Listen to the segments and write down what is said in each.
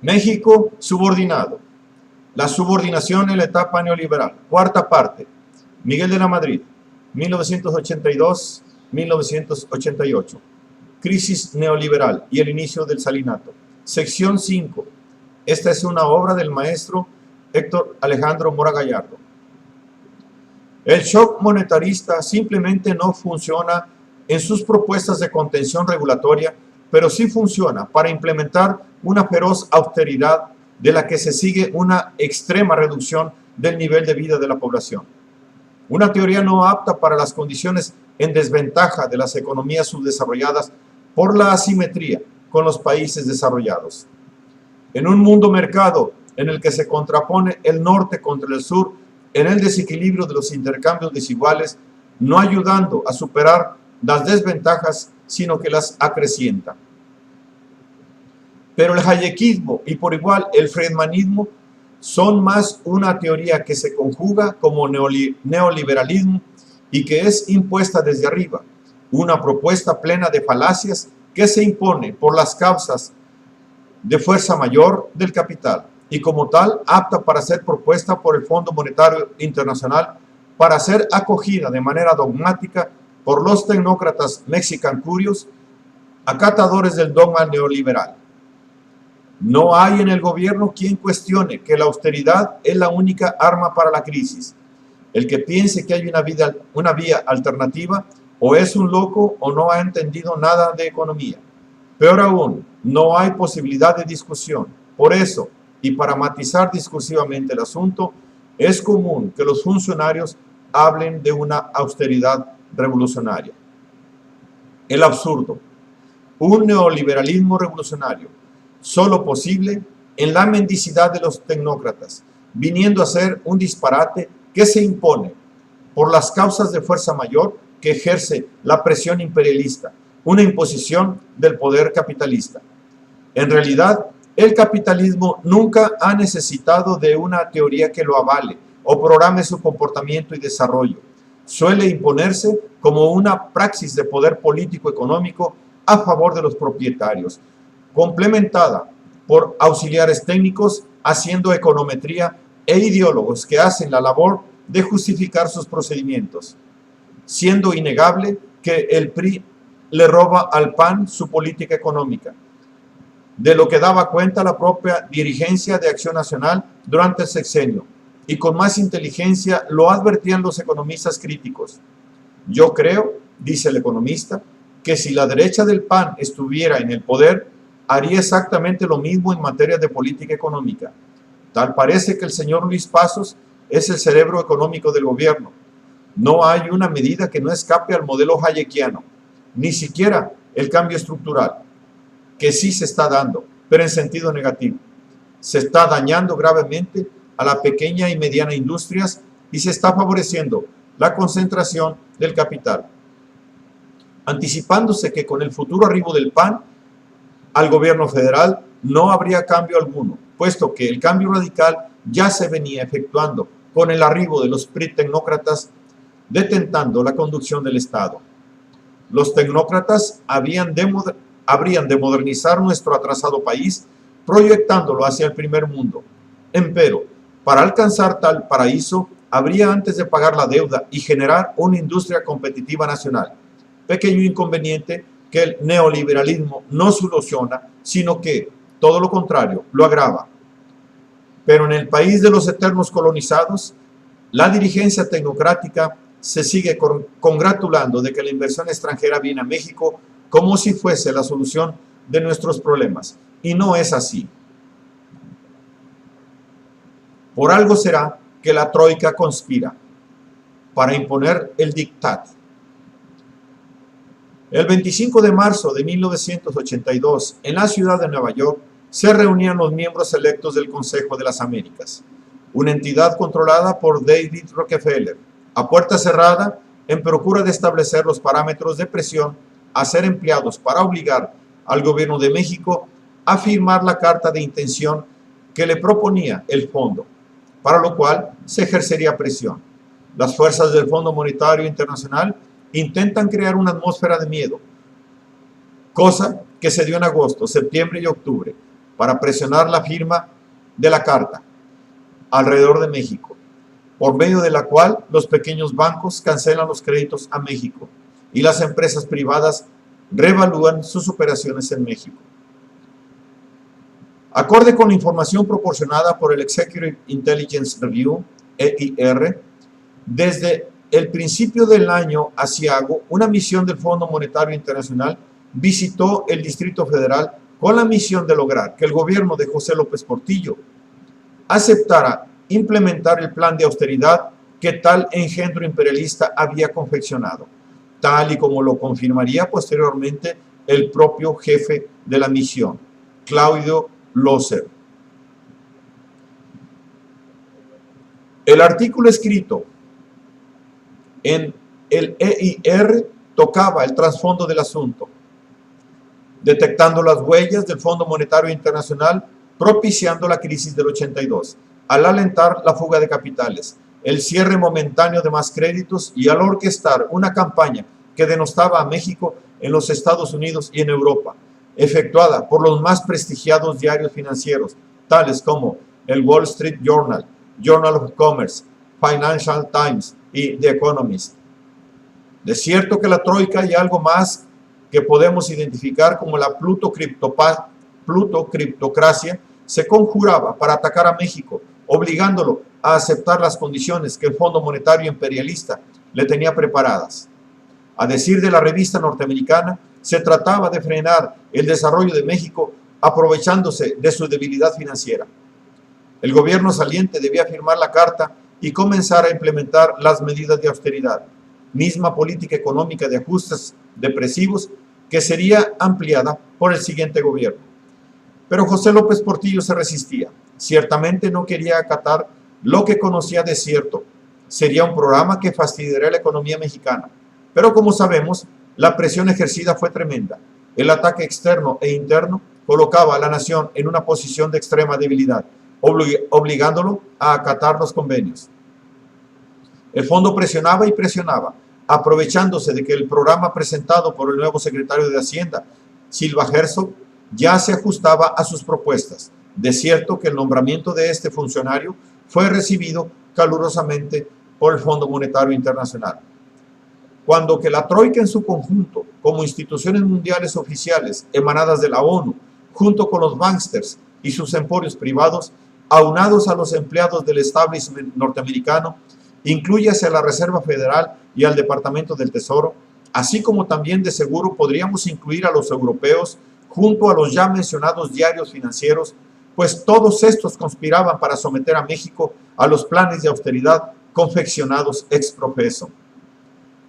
México subordinado. La subordinación en la etapa neoliberal. Cuarta parte. Miguel de la Madrid, 1982-1988. Crisis neoliberal y el inicio del salinato. Sección 5. Esta es una obra del maestro Héctor Alejandro Mora Gallardo. El shock monetarista simplemente no funciona en sus propuestas de contención regulatoria, pero sí funciona para implementar una feroz austeridad de la que se sigue una extrema reducción del nivel de vida de la población. Una teoría no apta para las condiciones en desventaja de las economías subdesarrolladas por la asimetría con los países desarrollados. En un mundo mercado en el que se contrapone el norte contra el sur en el desequilibrio de los intercambios desiguales, no ayudando a superar las desventajas, sino que las acrecienta. Pero el hayekismo y por igual el friedmanismo son más una teoría que se conjuga como neoliberalismo y que es impuesta desde arriba, una propuesta plena de falacias que se impone por las causas de fuerza mayor del capital y como tal apta para ser propuesta por el Fondo Monetario Internacional para ser acogida de manera dogmática por los tecnócratas mexicancurios, acatadores del dogma neoliberal. No hay en el gobierno quien cuestione que la austeridad es la única arma para la crisis. El que piense que hay una vía alternativa o es un loco o no ha entendido nada de economía. Peor aún, no hay posibilidad de discusión. Por eso, y para matizar discursivamente el asunto, es común que los funcionarios hablen de una austeridad revolucionaria. El absurdo. Un neoliberalismo revolucionario, solo posible en la mendicidad de los tecnócratas, viniendo a ser un disparate que se impone por las causas de fuerza mayor que ejerce la presión imperialista, una imposición del poder capitalista. En realidad, el capitalismo nunca ha necesitado de una teoría que lo avale o programe su comportamiento y desarrollo. Suele imponerse como una praxis de poder político-económico a favor de los propietarios, complementada por auxiliares técnicos haciendo econometría e ideólogos que hacen la labor de justificar sus procedimientos, siendo innegable que el PRI le roba al PAN su política económica, de lo que daba cuenta la propia dirigencia de Acción Nacional durante el sexenio, y con más inteligencia lo advertían los economistas críticos. Yo creo, dice el economista, que si la derecha del PAN estuviera en el poder, haría exactamente lo mismo en materia de política económica. Tal parece que el señor Luis Pasos es el cerebro económico del gobierno. No hay una medida que no escape al modelo hayekiano, ni siquiera el cambio estructural, que sí se está dando, pero en sentido negativo. Se está dañando gravemente a la pequeña y mediana industrias y se está favoreciendo la concentración del capital, anticipándose que con el futuro arribo del PAN al gobierno federal no habría cambio alguno, puesto que el cambio radical ya se venía efectuando con el arribo de los PRI tecnócratas detentando la conducción del Estado. Los tecnócratas habrían de modernizar nuestro atrasado país, proyectándolo hacia el primer mundo. Empero, para alcanzar tal paraíso, habría antes de pagar la deuda y generar una industria competitiva nacional. Pequeño inconveniente que el neoliberalismo no soluciona, sino que, todo lo contrario, lo agrava. Pero en el país de los eternos colonizados, la dirigencia tecnocrática se sigue congratulando de que la inversión extranjera viene a México como si fuese la solución de nuestros problemas. Y no es así. Por algo será que la Troika conspira para imponer el diktat. El 25 de marzo de 1982, en la ciudad de Nueva York, se reunían los miembros electos del Consejo de las Américas, una entidad controlada por David Rockefeller, a puerta cerrada, en procura de establecer los parámetros de presión a ser empleados para obligar al gobierno de México a firmar la carta de intención que le proponía el fondo, para lo cual se ejercería presión. Las fuerzas del Fondo Monetario Internacional intentan crear una atmósfera de miedo, cosa que se dio en agosto, septiembre y octubre, para presionar la firma de la Carta alrededor de México, por medio de la cual los pequeños bancos cancelan los créditos a México y las empresas privadas revalúan sus operaciones en México. Acorde con la información proporcionada por el Executive Intelligence Review, EIR, desde el principio del año asiago, una misión del Fondo Monetario Internacional visitó el Distrito Federal con la misión de lograr que el gobierno de José López Portillo aceptara implementar el plan de austeridad que tal engendro imperialista había confeccionado, tal y como lo confirmaría posteriormente el propio jefe de la misión, Claudio Loeser. El artículo escrito en el EIR tocaba el trasfondo del asunto, detectando las huellas del Fondo Monetario Internacional, propiciando la crisis del 82, al alentar la fuga de capitales, el cierre momentáneo de más créditos y al orquestar una campaña que denostaba a México en los Estados Unidos y en Europa, efectuada por los más prestigiados diarios financieros, tales como el Wall Street Journal, Journal of Commerce, Financial Times y The Economist. De cierto que la Troika y algo más que podemos identificar como la plutocriptocracia se conjuraba para atacar a México, obligándolo a aceptar las condiciones que el Fondo Monetario Imperialista le tenía preparadas. A decir de la revista norteamericana, se trataba de frenar el desarrollo de México aprovechándose de su debilidad financiera. El gobierno saliente debía firmar la carta y comenzar a implementar las medidas de austeridad, misma política económica de ajustes depresivos que sería ampliada por el siguiente gobierno. Pero José López Portillo se resistía. Ciertamente no quería acatar lo que conocía de cierto. Sería un programa que fastidiaría la economía mexicana. Pero como sabemos, la presión ejercida fue tremenda. El ataque externo e interno colocaba a la nación en una posición de extrema debilidad, obligándolo a acatar los convenios. El fondo presionaba y presionaba, aprovechándose de que el programa presentado por el nuevo secretario de Hacienda, Silva Herzog, ya se ajustaba a sus propuestas. De cierto que el nombramiento de este funcionario fue recibido calurosamente por el Fondo Monetario Internacional. Cuando que la Troika en su conjunto, como instituciones mundiales oficiales emanadas de la ONU, junto con los banksters y sus emporios privados, aunados a los empleados del establishment norteamericano, inclúyase a la Reserva Federal y al Departamento del Tesoro, así como también de seguro podríamos incluir a los europeos junto a los ya mencionados diarios financieros, pues todos estos conspiraban para someter a México a los planes de austeridad confeccionados ex profeso.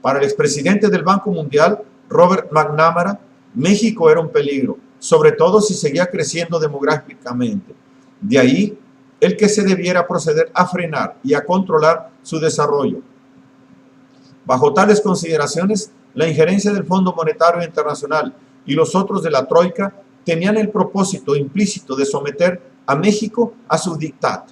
Para el expresidente del Banco Mundial, Robert McNamara, México era un peligro, sobre todo si seguía creciendo demográficamente. De ahí el que se debiera proceder a frenar y a controlar su desarrollo. Bajo tales consideraciones, la injerencia del Fondo Monetario Internacional y los otros de la Troika tenían el propósito implícito de someter a México a su dictat.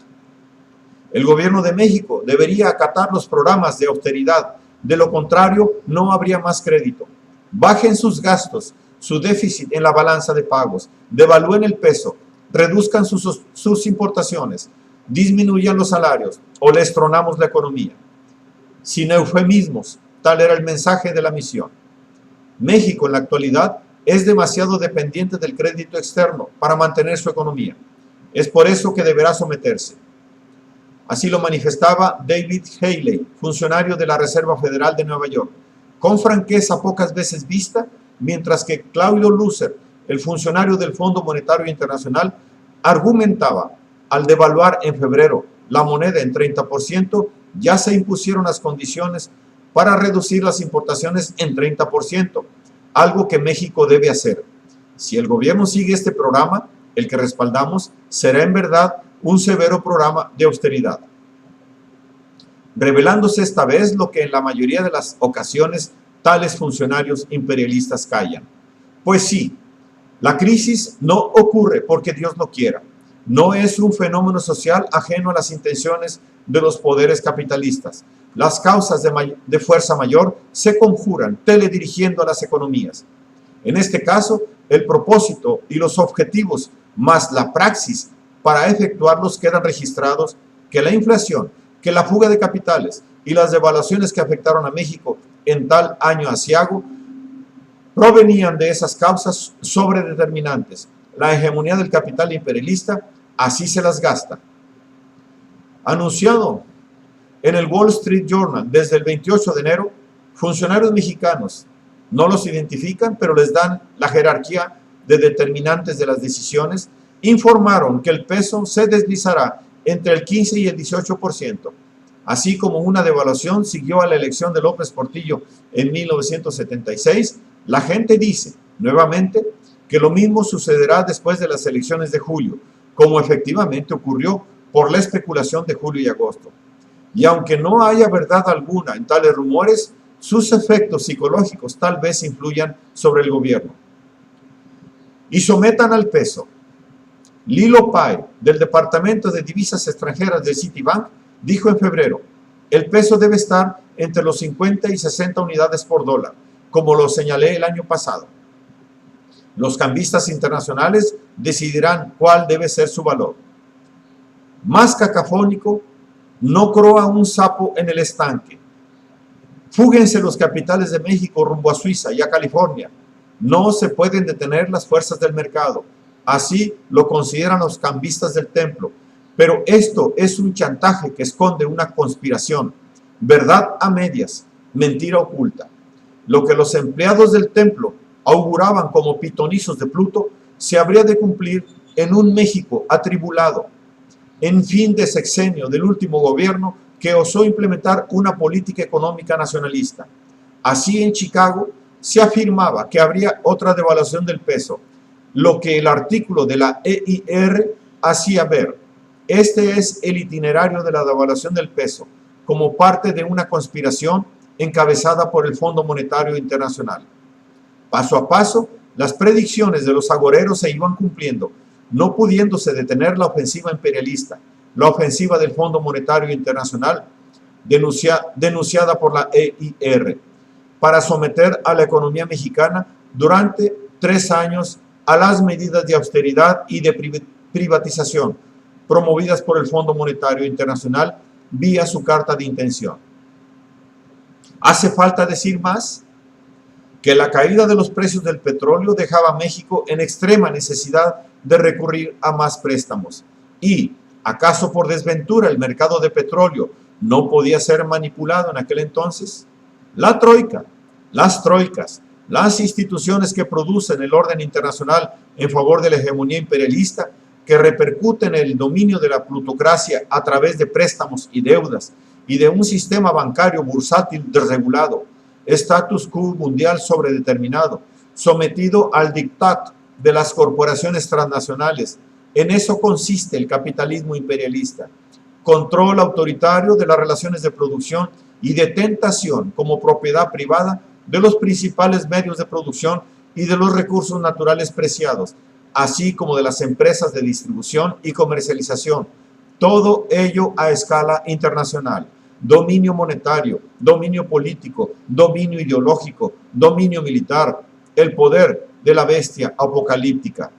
El gobierno de México debería acatar los programas de austeridad, de lo contrario no habría más crédito. Bajen sus gastos, su déficit en la balanza de pagos, devalúen el peso, reduzcan sus importaciones, disminuyan los salarios o les tronamos la economía. Sin eufemismos, tal era el mensaje de la misión. México en la actualidad es demasiado dependiente del crédito externo para mantener su economía. Es por eso que deberá someterse. Así lo manifestaba David Haley, funcionario de la Reserva Federal de Nueva York, con franqueza pocas veces vista, mientras que Claudio Loeser, el funcionario del Fondo Monetario Internacional, argumentaba, al devaluar en febrero la moneda en 30%, ya se impusieron las condiciones para reducir las importaciones en 30%, algo que México debe hacer. Si el gobierno sigue este programa, el que respaldamos, será en verdad un severo programa de austeridad, revelándose esta vez lo que en la mayoría de las ocasiones tales funcionarios imperialistas callan. Pues sí, la crisis no ocurre porque Dios lo quiera. No es un fenómeno social ajeno a las intenciones de los poderes capitalistas. Las causas de fuerza mayor se conjuran teledirigiendo a las economías. En este caso, el propósito y los objetivos mas la praxis para efectuarlos quedan registrados que la inflación, que la fuga de capitales y las devaluaciones que afectaron a México en tal año aciago provenían de esas causas sobredeterminantes. La hegemonía del capital imperialista así se las gasta. Anunciado en el Wall Street Journal desde el 28 de enero, funcionarios mexicanos no los identifican, pero les dan la jerarquía de determinantes de las decisiones, informaron que el peso se deslizará entre el 15 y el 18%, así como una devaluación siguió a la elección de López Portillo en 1976. La gente dice, nuevamente, que lo mismo sucederá después de las elecciones de julio, como efectivamente ocurrió por la especulación de julio y agosto. Y aunque no haya verdad alguna en tales rumores, sus efectos psicológicos tal vez influyan sobre el gobierno. Y sometan al peso. Lilo Pai, del Departamento de Divisas Extranjeras de Citibank, dijo en febrero, el peso debe estar entre los 50 y 60 unidades por dólar, como lo señalé el año pasado. Los cambistas internacionales decidirán cuál debe ser su valor. Más cacafónico, no croa un sapo en el estanque. Fúguense los capitales de México rumbo a Suiza y a California. No se pueden detener las fuerzas del mercado. Así lo consideran los cambistas del templo. Pero esto es un chantaje que esconde una conspiración. Verdad a medias, mentira oculta. Lo que los empleados del templo auguraban como pitonizos de Pluto se habría de cumplir en un México atribulado, en fin de sexenio del último gobierno que osó implementar una política económica nacionalista. Así en Chicago se afirmaba que habría otra devaluación del peso, lo que el artículo de la EIR hacía ver. Este es el itinerario de la devaluación del peso, como parte de una conspiración encabezada por el Fondo Monetario Internacional. Paso a paso, las predicciones de los agoreros se iban cumpliendo, no pudiéndose detener la ofensiva imperialista, la ofensiva del Fondo Monetario Internacional, denunciada por la EIR, para someter a la economía mexicana durante 3 años a las medidas de austeridad y de privatización promovidas por el Fondo Monetario Internacional vía su carta de intención. ¿Hace falta decir más? Que la caída de los precios del petróleo dejaba a México en extrema necesidad de recurrir a más préstamos. ¿Y acaso por desventura el mercado de petróleo no podía ser manipulado en aquel entonces? La troika, las troicas, las instituciones que producen el orden internacional en favor de la hegemonía imperialista, que repercuten en el dominio de la plutocracia a través de préstamos y deudas y de un sistema bancario bursátil desregulado, status quo mundial sobredeterminado, sometido al dictat de las corporaciones transnacionales. En eso consiste el capitalismo imperialista. Control autoritario de las relaciones de producción y detentación como propiedad privada de los principales medios de producción y de los recursos naturales preciados, así como de las empresas de distribución y comercialización. Todo ello a escala internacional. Dominio monetario, dominio político, dominio ideológico, dominio militar, el poder de la bestia apocalíptica.